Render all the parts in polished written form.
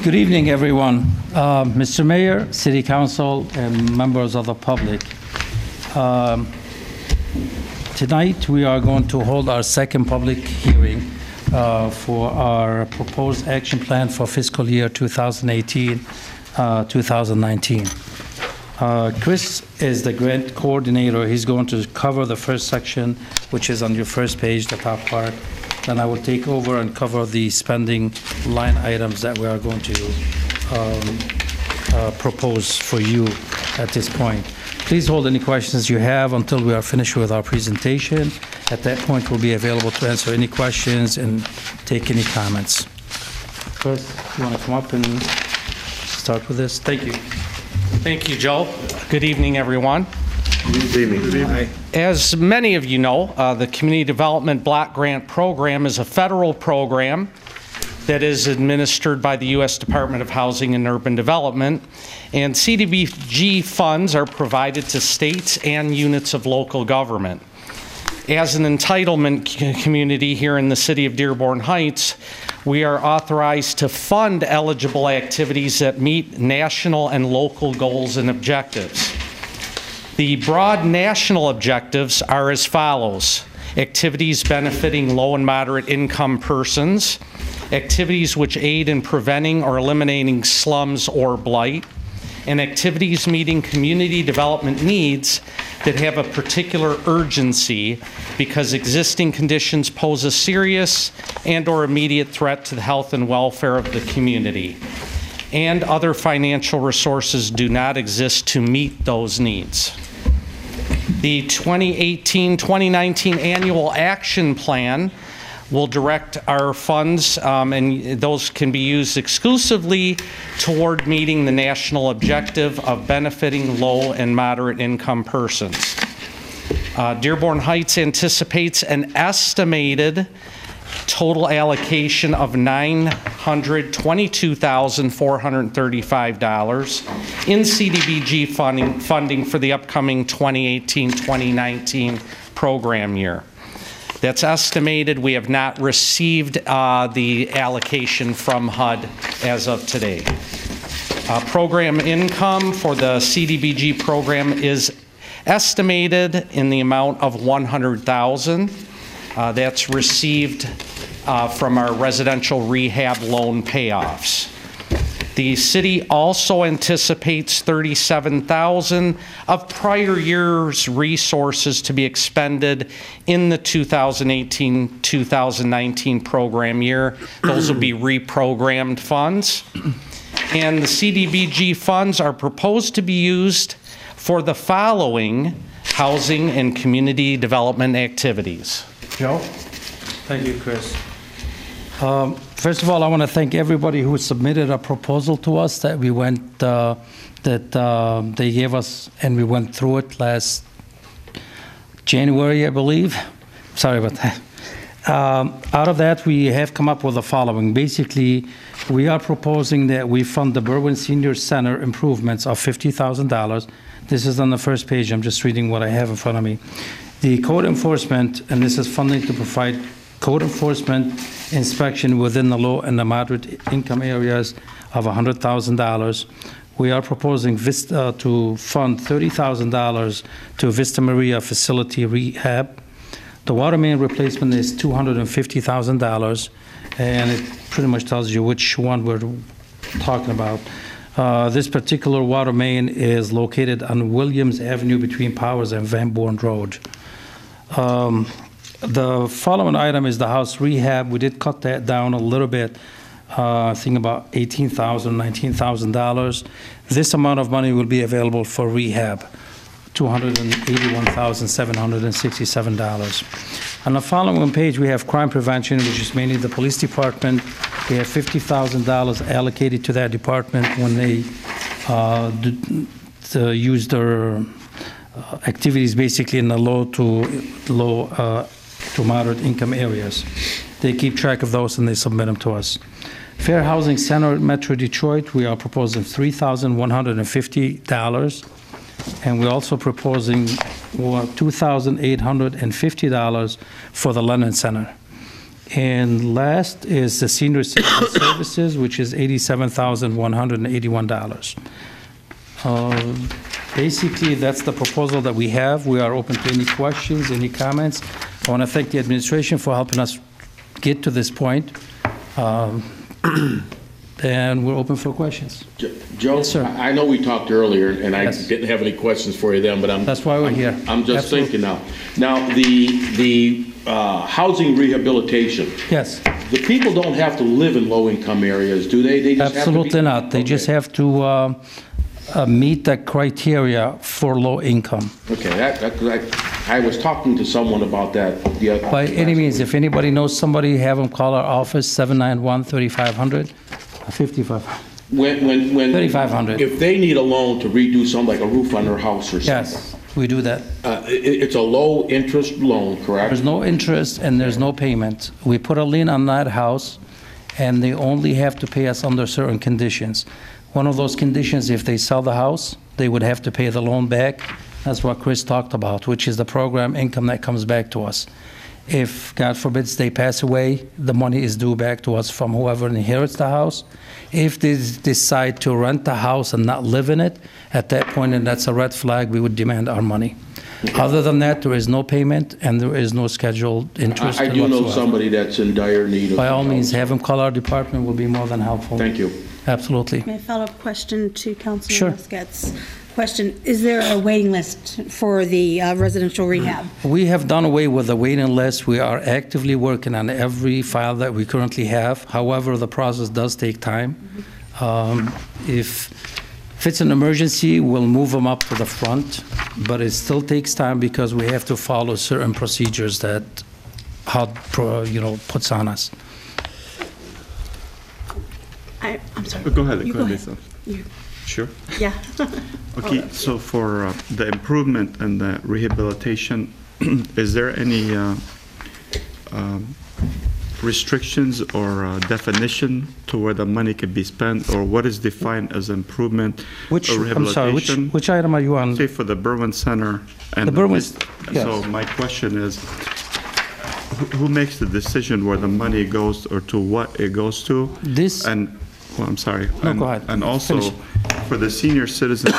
Good evening, everyone. Mr. Mayor, City Council, and members of the public. Tonight, we are going to hold our second public hearing for our proposed action plan for fiscal year 2018-2019. Chris is the grant coordinator. He's going to cover the first section, which is on your first page, the top part. Then I will take over and cover the spending line items that we are going to propose for you at this point. Please hold any questions you have until we are finished with our presentation. At that point, we'll be available to answer any questions and take any comments. Chris, you want to come up and start with this? Thank you. Thank you, Joe. Good evening, everyone. Good evening. Good evening. As many of you know, the Community Development Block Grant Program is a federal program that is administered by the U.S. Department of Housing and Urban Development, and CDBG funds are provided to states and units of local government. As an entitlement community here in the city of Dearborn Heights, we are authorized to fund eligible activities that meet national and local goals and objectives. The broad national objectives are as follows: activities benefiting low and moderate income persons, activities which aid in preventing or eliminating slums or blight, and activities meeting community development needs that have a particular urgency because existing conditions pose a serious and/or immediate threat to the health and welfare of the community, and other financial resources do not exist to meet those needs. The 2018-2019 Annual Action Plan will direct our funds, and those can be used exclusively toward meeting the national objective of benefiting low and moderate income persons. Dearborn Heights anticipates an estimated total allocation of $922,435 in CDBG funding for the upcoming 2018-2019 program year. That's estimated. We have not received the allocation from HUD as of today. Program income for the CDBG program is estimated in the amount of $100,000. That's received from our residential rehab loan payoffs. The city also anticipates $37,000 of prior year's resources to be expended in the 2018-2019 program year. Those will be reprogrammed funds. And the CDBG funds are proposed to be used for the following housing and community development activities. Joe? Thank you, Chris. First of all, I want to thank everybody who submitted a proposal to us that we went, they gave us, and we went through it last January, I believe. Sorry about that. Out of that, we have come up with the following. Basically, we are proposing that we fund the Berman Senior Center improvements of $50,000. This is on the first page. I'm just reading what I have in front of me. The code enforcement, and this is funding to provide code enforcement inspection within the low and the moderate income areas of $100,000. We are proposing Vista to fund $30,000 to Vista Maria facility rehab. The water main replacement is $250,000, and it pretty much tells you which one we're talking about. This particular water main is located on Williams Avenue between Powers and Van Born Road. The following item is the house rehab. We did cut that down a little bit, I think about $18,000, $19,000. This amount of money will be available for rehab, $281,767. On the following page, we have crime prevention, which is mainly the police department. We have $50,000 allocated to that department when they use their activities basically in the low to moderate income areas. They keep track of those and they submit them to us. Fair Housing Center at Metro Detroit, we are proposing $3,150, and we're also proposing $2,850 for the Lennon Center. And last is the senior citizen services, which is $87,181. Basically, that's the proposal that we have. We are open to any questions, any comments. I want to thank the administration for helping us get to this point. And we're open for questions. Joe, Yes, sir. I know we talked earlier, and I Yes. didn't have any questions for you then, but That's why we're here. I'm just Absolutely. thinking now. Now, the housing rehabilitation, Yes, the people don't have to live in low-income areas, do they? They just have to be- absolutely not. They just Okay. have to meet the criteria for low income. Okay, I was talking to someone about that the other. By any means, if anybody knows somebody, have them call our office, 791-3500, 55. When 3,500. If they need a loan to redo something like a roof on their house or something. Yes, we do that. It's a low-interest loan, correct? There's no interest and there's no payment. We put a lien on that house, and they only have to pay us under certain conditions. One of those conditions, if they sell the house, they would have to pay the loan back. That's what Chris talked about, which is the program income that comes back to us. If, God forbids, they pass away, the money is due back to us from whoever inherits the house. If they decide to rent the house and not live in it, at that point, and that's a red flag, we would demand our money. Other than that, there is no payment and there is no scheduled interest I do know whatsoever. somebody that's in dire need of. By all means, have them call our department, will be more than helpful. Thank you. Absolutely. May I follow up question to Councilman Sure. Muscat's question? Is there a waiting list for the residential rehab? We have done away with the waiting list. We are actively working on every file that we currently have. However, the process does take time. If it's an emergency, we'll move them up to the front, but it still takes time because we have to follow certain procedures that HUD, puts on us. I'm sorry. Go ahead, You go ahead, Lisa. You- Sure. Yeah. Okay, so for the improvement and the rehabilitation, is there any restrictions or definition to where the money could be spent, or what is defined as improvement or I'm sorry, rehabilitation? which item are you on? Say for the Berman Center and The Berman- So yes. my question is, who makes the decision where the money goes or to what it goes to? This- Well, I'm sorry. No, And- go ahead. And also, Finish. for the senior citizens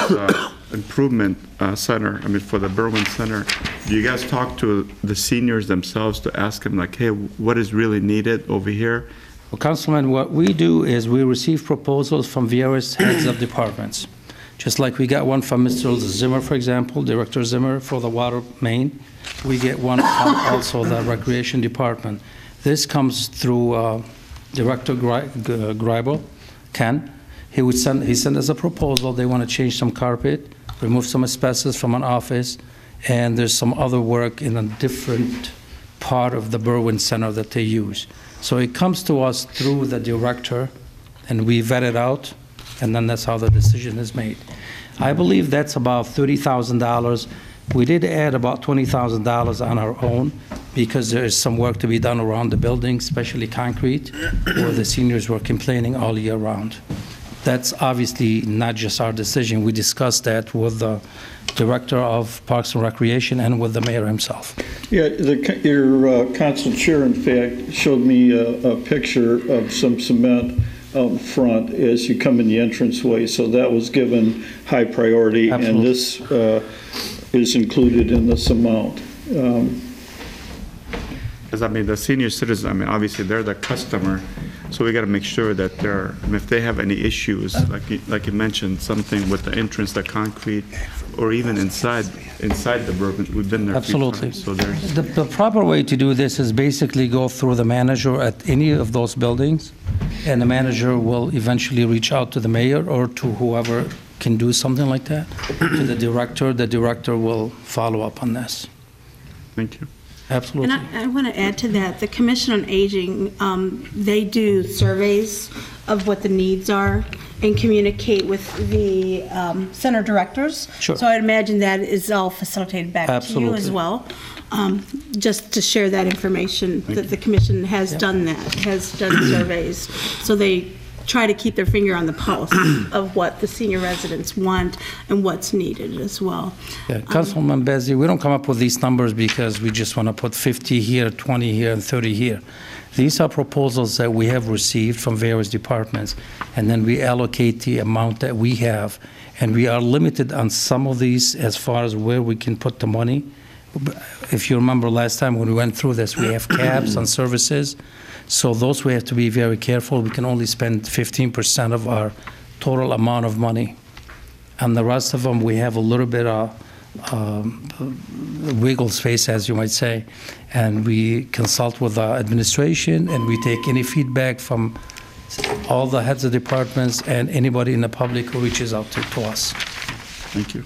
improvement center, for the Berman Center, do you guys talk to the seniors themselves to ask them like, hey, what is really needed over here? Well, Councilman, what we do is we receive proposals from various heads of departments. Just like we got one from Mr. Zimmer, for example, Director Zimmer for the water main. We get one from also the Recreation Department. This comes through Director Greibel, Ken. He sent us a proposal. They want to change some carpet, remove some asbestos from an office, and there's some other work in a different part of the Berman Center that they use. So it comes to us through the director, and we vet it out, and then that's how the decision is made. I believe that's about $30,000. We did add about $20,000 on our own because there is some work to be done around the building, especially concrete, where the seniors were complaining all year round. That's obviously not just our decision. We discussed that with the Director of Parks and Recreation and with the mayor himself. Yeah, your council chair, in fact, showed me a picture of some cement out front as you come in the entranceway, so that was given high priority. Absolutely. And this is included in this amount. Because, the senior citizens, obviously, they're the customer, so we got to make sure that if they have any issues, like you mentioned, something with the entrance, the concrete, or even inside the Berman, we've been there a few Absolutely. times, so there's... The proper way to do this is basically go through the manager at any of those buildings, and the manager will eventually reach out to the mayor or to whoever can do something like that, to the director. The director will follow up on this. Thank you. Absolutely. And I want to add to that, the Commission on Aging, they do surveys of what the needs are and communicate with the center directors. Sure. So I'd imagine that is all facilitated back to you as Absolutely. well. Just to share that information, that the commission has done that, has done surveys. So they try to keep their finger on the pulse of what the senior residents want and what's needed as well. Yeah, Councilman Bezzi, we don't come up with these numbers because we just want to put 50 here, 20 here, and 30 here. These are proposals that we have received from various departments, and then we allocate the amount that we have. And we are limited on some of these as far as where we can put the money. If you remember last time when we went through this, we have caps on services. So those we have to be very careful. We can only spend 15% of our total amount of money. And the rest of them, we have a little bit of wiggle space, as you might say. And we consult with the administration, and we take any feedback from all the heads of departments and anybody in the public who reaches out to us. Thank you.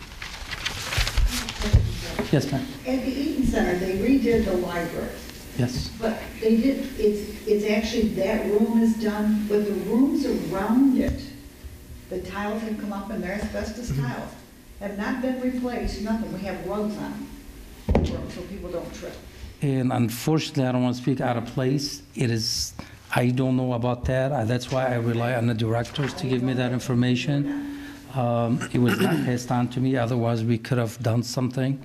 Yes, ma'am. At the Eaton Center, they redid the library, Yes. but they did, it's actually, that room is done, but the rooms around it, the tiles have come up and they're asbestos tiles, have not been replaced, nothing. We have rugs on them so people don't trip. And unfortunately, I don't want to speak out of place. It is, I don't know about that. That's why I rely on the directors to give me that information. It was not passed on to me, otherwise we could have done something.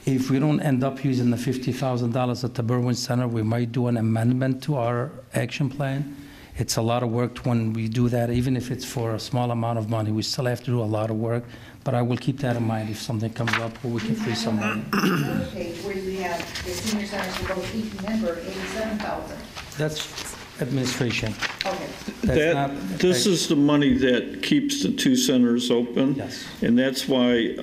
If we don't end up using the $50,000 at the Berman Center, we might do an amendment to our action plan. It's a lot of work when we do that, even if it's for a small amount of money. We still have to do a lot of work, but I will keep that in mind if something comes up where we can free some money. Another page where you have the senior centers for both Eaton and Berg, 87,000. That's administration. Okay. That's not- This is the money that keeps the two centers open. Yes. And that's why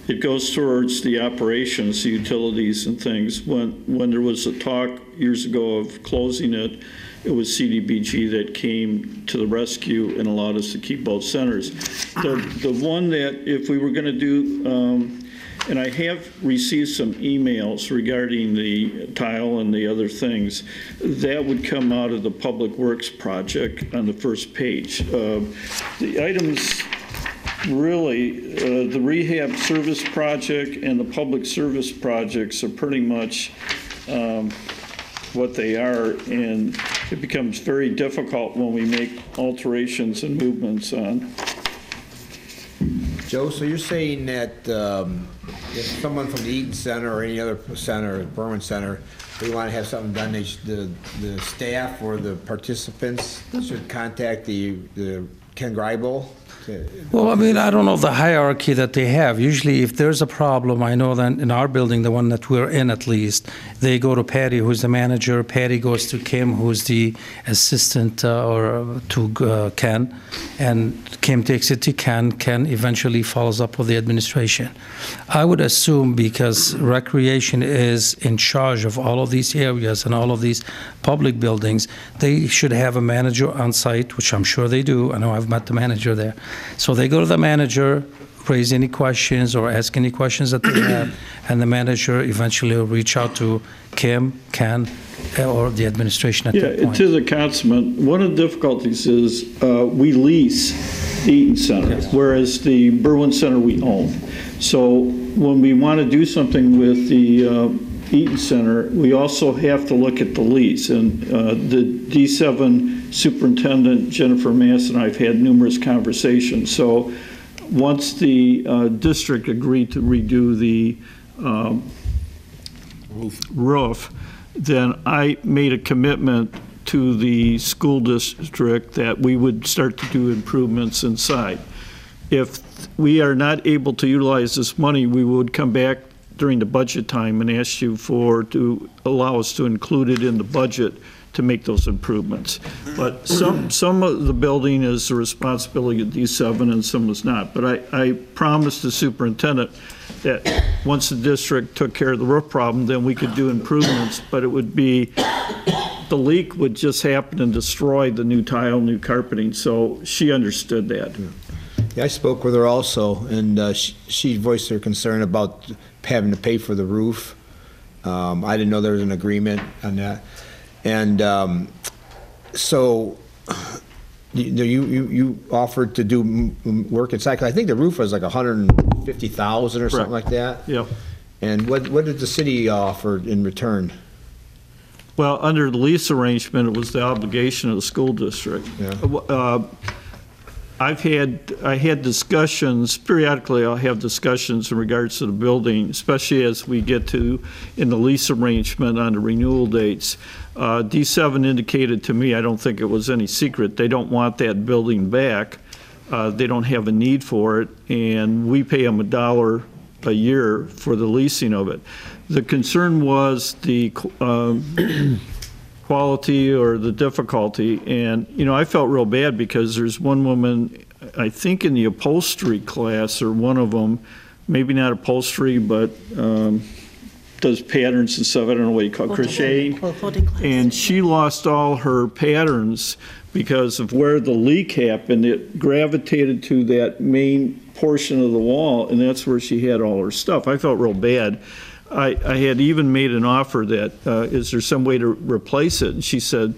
it goes towards the operations, the utilities and things. When there was a talk years ago of closing it, it was CDBG that came to the rescue and allowed us to keep both centers. The one that if we were going to do, and I have received some emails regarding the tile and the other things, that would come out of the Public Works project on the first page. The items really, the rehab service project and the public service projects are pretty much what they are, and it becomes very difficult when we make alterations and movements on. Joe, so you're saying that if someone from the Eaton Center or any other center, Berman Center, they want to have something done, the staff or the participants should contact the Ken Greibel? Well, I mean, I don't know the hierarchy that they have. Usually, if there's a problem, I know that in our building, the one that we're in at least, they go to Patty, who's the manager. Patty goes to Kim, who's the assistant, or to Ken. And Kim takes it to Ken. Ken eventually follows up with the administration. I would assume because Recreation is in charge of all of these areas and all of these public buildings, they should have a manager on site, which I'm sure they do. I know I've met the manager there. So they go to the manager, raise any questions or ask any questions that they have, and the manager eventually will reach out to Kim, Ken, or the administration at that point. To the councilman, one of the difficulties is we lease the Eaton Center, whereas the Berwyn Center we own. So when we want to do something with the Eaton Center, we also have to look at the lease. And the D7 Superintendent, Jennifer Mass, and I've had numerous conversations. So once the district agreed to redo the roof, then I made a commitment to the school district that we would start to do improvements inside. If we are not able to utilize this money, we would come back during the budget time and ask you to allow us to include it in the budget to make those improvements. But some of the building is the responsibility of D7 and some is not. But I promised the superintendent that once the district took care of the roof problem, then we could do improvements, but it would be, the leak would just happen and destroy the new tile, new carpeting, so she understood that. Yeah, I spoke with her also, and she voiced her concern about having to pay for the roof. I didn't know there was an agreement on that. And so you offered to do work inside. 'Cause I think the roof was like $150,000 or something like that. Yeah. And what did the city offer in return? Well, under the lease arrangement, it was the obligation of the school district. Yeah. I had discussions, periodically I'll have discussions in regards to the building, especially as we get to in the lease arrangement on the renewal dates. D7 indicated to me, I don't think it was any secret, they don't want that building back. They don't have a need for it, and we pay them $1 a year for the leasing of it. The concern was the quality or the difficulty, and I felt real bad because there's one woman, I think in the upholstery class, or one of them, maybe not upholstery, but does patterns and stuff. I don't know what you call it, crocheting. And she lost all her patterns because of where the leak happened. It gravitated to that main portion of the wall, and that's where she had all her stuff. I felt real bad. I had even made an offer that, is there some way to replace it? And she said,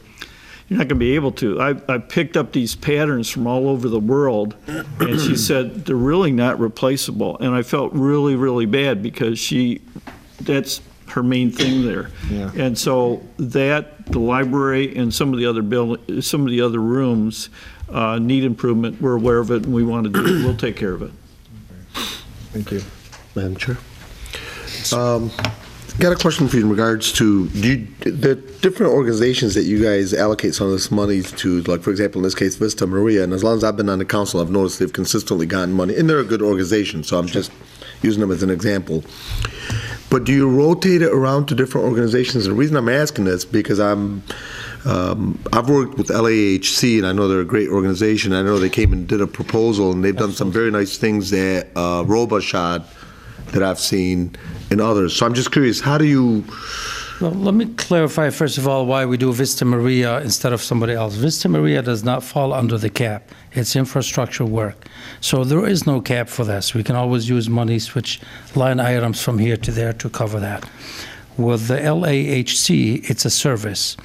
you're not going to be able to. I picked up these patterns from all over the world, and she said, they're really not replaceable. And I felt really, really bad because that's her main thing there. Yeah. And so the library and some of the other rooms need improvement. We're aware of it, and we want to do it. We'll take care of it. Thank you. Madam Chair. Got a question for you in regards to the different organizations that you guys allocate some of this money to, like, for example, in this case, Vista Maria, and as long as I've been on the council, I've noticed they've consistently gotten money, and they're a good organization, so I'm just using them as an example. But do you rotate it around to different organizations? And the reason I'm asking this, because I've worked with LAHC, and I know they're a great organization. I know they came and did a proposal, and they've done some very nice things at Robichaud that I've seen in others. So I'm just curious, how do you... Well, let me clarify, first of all, why we do Vista Maria instead of somebody else. Vista Maria does not fall under the cap. It's infrastructure work. So there is no cap for this. We can always use money, switch line items from here to there to cover that. With the LAHC, it's a service.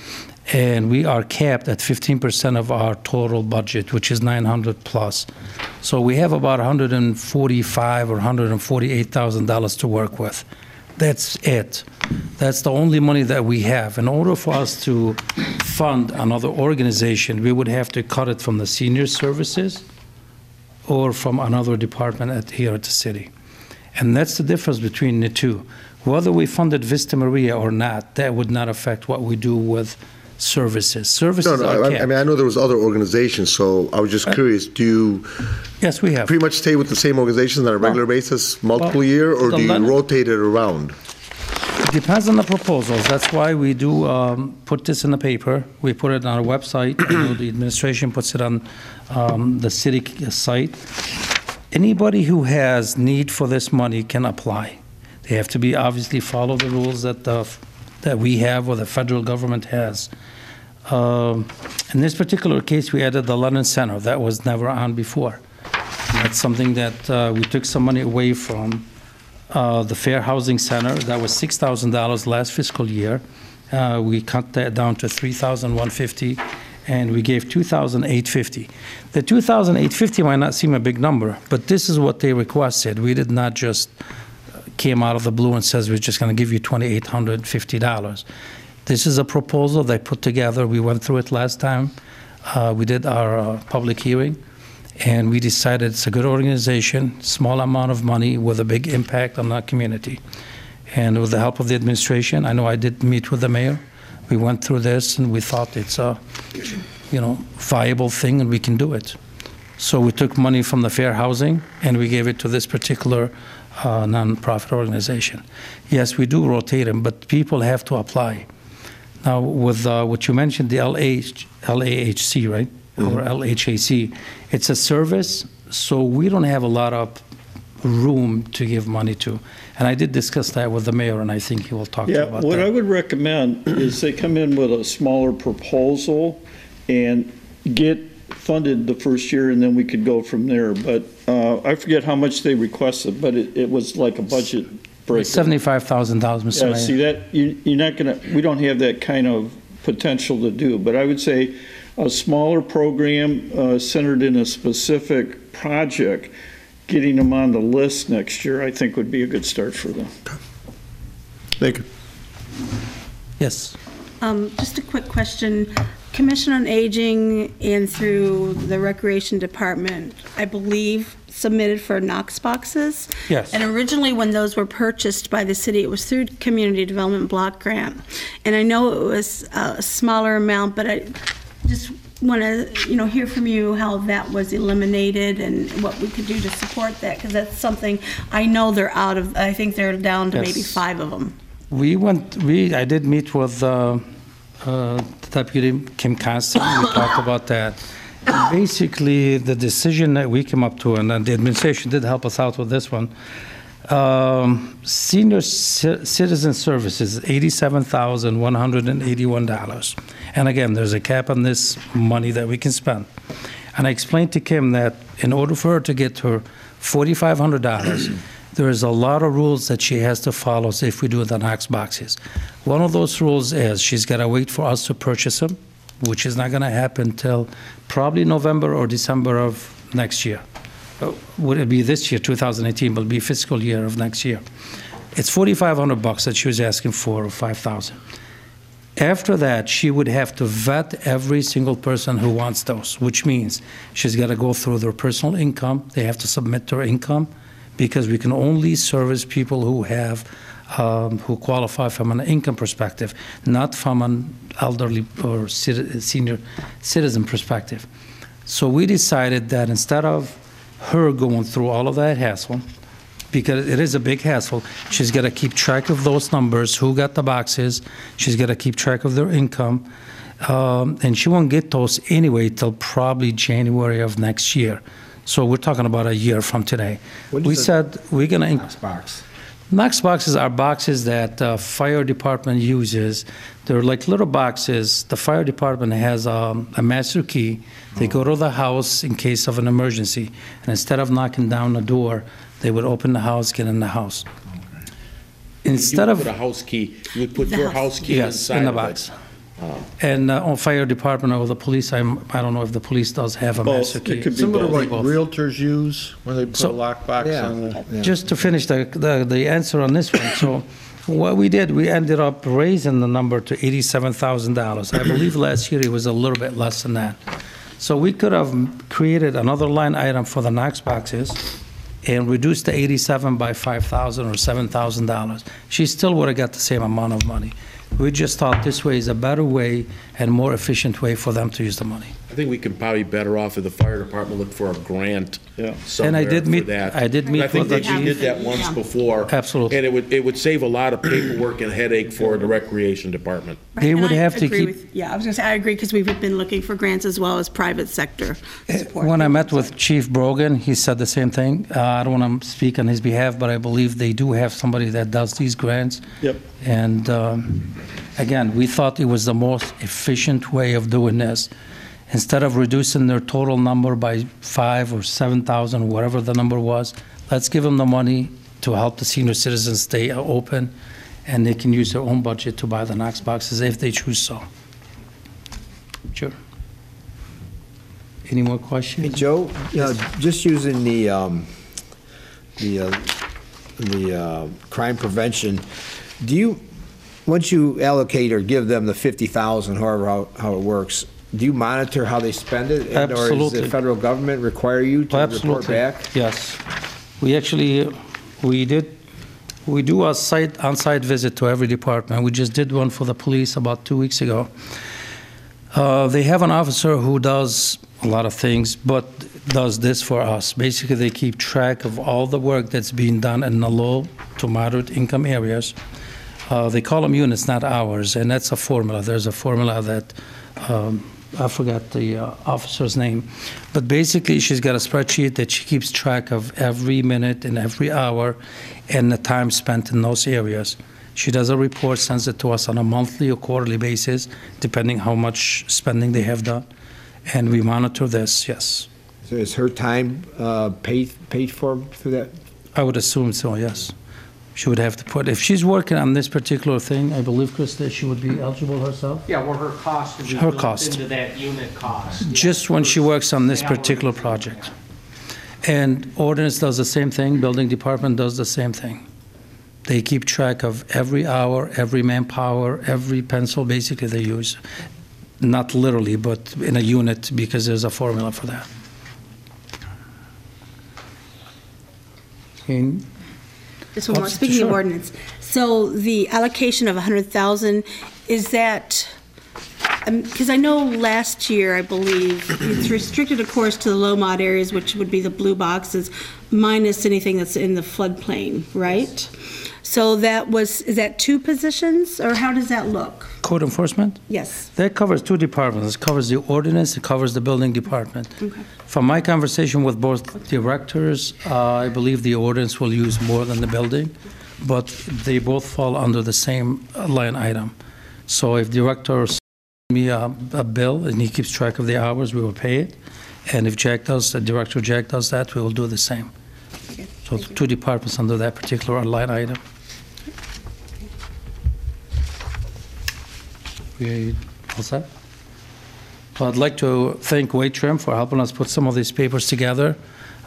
And we are capped at 15% of our total budget, which is $900 plus. So we have about $145,000 or $148,000 to work with. That's it. That's the only money that we have. In order for us to fund another organization, we would have to cut it from the senior services or from another department here at the city. And that's the difference between the two. Whether we funded Vista Maria or not, that would not affect what we do with services. Services are capped. I mean, I know there was other organizations, so I was just curious, do you Yes, we have. pretty much stay with the same organizations on a regular basis, multiple year, or do you rotate it around? It depends on the proposals. That's why we do put this in the paper. We put it on our website. I know the administration puts it on the city site. Anybody who has need for this money can apply. They have to be obviously follow the rules that we have or the federal government has. In this particular case, we added the London Center. That was never on before. That's something that we took some money away from the Fair Housing Center. That was $6,000 last fiscal year. We cut that down to $3,150, and we gave $2,850. The $2,850 might not seem a big number, but this is what they requested. We did not just came out of the blue and says we're just going to give you $2,850. This is a proposal they put together. We went through it last time. We did our public hearing, and we decided it's a good organization, small amount of money with a big impact on our community. And with the help of the administration, I know I did meet with the mayor. We went through this, and we thought it's a viable thing, and we can do it. So we took money from the fair housing, and we gave it to this particular nonprofit organization. Yes, we do rotate them, but people have to apply. Now, with what you mentioned, the LAHC, right? Mm-hmm. Or LHAC, it's a service, so we don't have a lot of room to give money to. And I did discuss that with the mayor, and I think he will talk to you about that. What I would recommend is they come in with a smaller proposal and get funded the first year, and then we could go from there. But I forget how much they requested, but it was like a budget breaker. $75,000, Mr. Mayor. See, that you're not going to, we don't have that kind of potential to do. But I would say a smaller program centered in a specific project, getting them on the list next year, I think would be a good start for them. Thank you. Yes. Just a quick question. Commission on Aging and through the Recreation Department, I believe, submitted for Knox boxes. Yes. And originally, when those were purchased by the city, it was through Community Development Block Grant. And I know it was a smaller amount, but I just want to, hear from you how that was eliminated and what we could do to support that, because that's something I know they're out of. I think they're down to Yes. maybe 5 of them. I did meet with Deputy Kim Constant. We talked about that. Basically, the decision that we came up to, and the administration did help us out with this one, senior citizen services, $87,181. And again, there's a cap on this money that we can spend. And I explained to Kim that in order for her to get her $4,500, there is a lot of rules that she has to follow if we do the Knox boxes. One of those rules is she's got to wait for us to purchase them, which is not going to happen till probably November or December of next year. Would it be this year, 2018, but it'll be fiscal year of next year. It's $4,500 that she was asking for, or $5,000. After that, she would have to vet every single person who wants those, which means she's got to go through their personal income. They have to submit their income, because we can only service people who have who qualify from an income perspective, not from an elderly or senior citizen perspective. So we decided that instead of her going through all of that hassle, because it is a big hassle, she's got to keep track of those numbers, who got the boxes, she's got to keep track of their income, and she won't get those anyway till probably January of next year. So we're talking about a year from today. We said we're going to... Knox box. Knox boxes are boxes that fire department uses. They're like little boxes. The fire department has a master key. They go to the house in case of an emergency. And instead of knocking down the door, they would open the house, get in the house. Instead You of... put a house key, you would put The your house house key Yes, inside in the of it. box. And on fire department or the police, I don't know if the police does have a master Both. key. It could be Similar to both. like realtors use when they put So- a lockbox Yeah. on the... Yeah. Just to finish the answer on this one, so what we did, we ended up raising the number to $87,000. I believe last year it was a little bit less than that. So we could have created another line item for the Knox boxes and reduced the 87 by $5,000 or $7,000. She still would have got the same amount of money. We just thought this way is a better way and more efficient way for them to use the money. I think we can probably be better off if the fire department looked for a grant Yeah. somewhere did for meet- that. I did meet I think with that the you did chief. that once Yeah. before. Absolutely. And it would save a lot of paperwork and headache for the recreation department. They And would I have to agree keep... with- Yeah, I was going to say, I agree, because we've been looking for grants as well as private sector support. When I met with Chief Brogan, he said the same thing. I don't want to speak on his behalf, but I believe they do have somebody that does these grants. Yep. And again, we thought it was the most efficient way of doing this. Instead of reducing their total number by 5 or 7,000, whatever the number was, let's give them the money to help the senior citizens stay open, and they can use their own budget to buy the Knox boxes if they choose so. Sure. Any more Hey, questions? Joe, just using the crime prevention, do you, once you allocate or give them the 50,000, however how it works, do you monitor how they spend it? And or does Absolutely. the federal government require you to report Absolutely. back? Yes. We actually, we do a on-site visit to every department. We just did one for the police about 2 weeks ago. They have an officer who does a lot of things, but does this for us. Basically, they keep track of all the work that's being done in the low to moderate income areas. They call them units, not hours, and that's a formula. There's a formula that, I forgot the officer's name, but basically she's got a spreadsheet that she keeps track of every minute and every hour and the time spent in those areas. She does a report, sends it to us on a monthly or quarterly basis, depending how much spending they have done, and we monitor this, yes. So is her time paid for through that? I would assume so, yes. She would have to put, if she's working on this particular thing, I believe, Chris, that she would be eligible herself? Yeah, where her cost would be Her built cost. into that unit cost. Just when she works on this particular project. And ordinance does the same thing, building department does the same thing. They keep track of every hour, every manpower, every pencil basically they use. not literally, but in a unit, because there's a formula for that. Okay. Just one more, speaking of ordinance. So the allocation of 100,000, is that, because I know last year, I believe, it's restricted, of course, to the low mod areas, which would be the blue boxes, minus anything that's in the floodplain, right? So that was, is that 2 positions, or how does that look? Code enforcement? Yes. That covers 2 departments. It covers the ordinance, it covers the building department. Okay. From my conversation with both directors, I believe the ordinance will use more than the building, but they both fall under the same line item. So if director sends me a bill and he keeps track of the hours, we will pay it. And if Jack does, the director Jack does that, we will do the same. Okay. So 2 departments under that particular line item. We all set? Well, I'd like to thank Wade Trim for helping us put some of these papers together.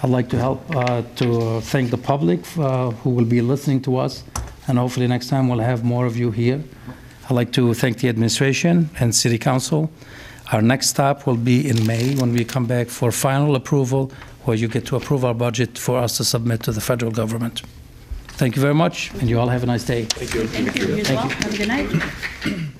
I'd like to thank the public who will be listening to us, and hopefully next time we'll have more of you here. I'd like to thank the administration and City Council. Our next stop will be in May when we come back for final approval, where you get to approve our budget for us to submit to the federal government. Thank you very much, and you all have a nice day. Thank you. You as well. Have a good night.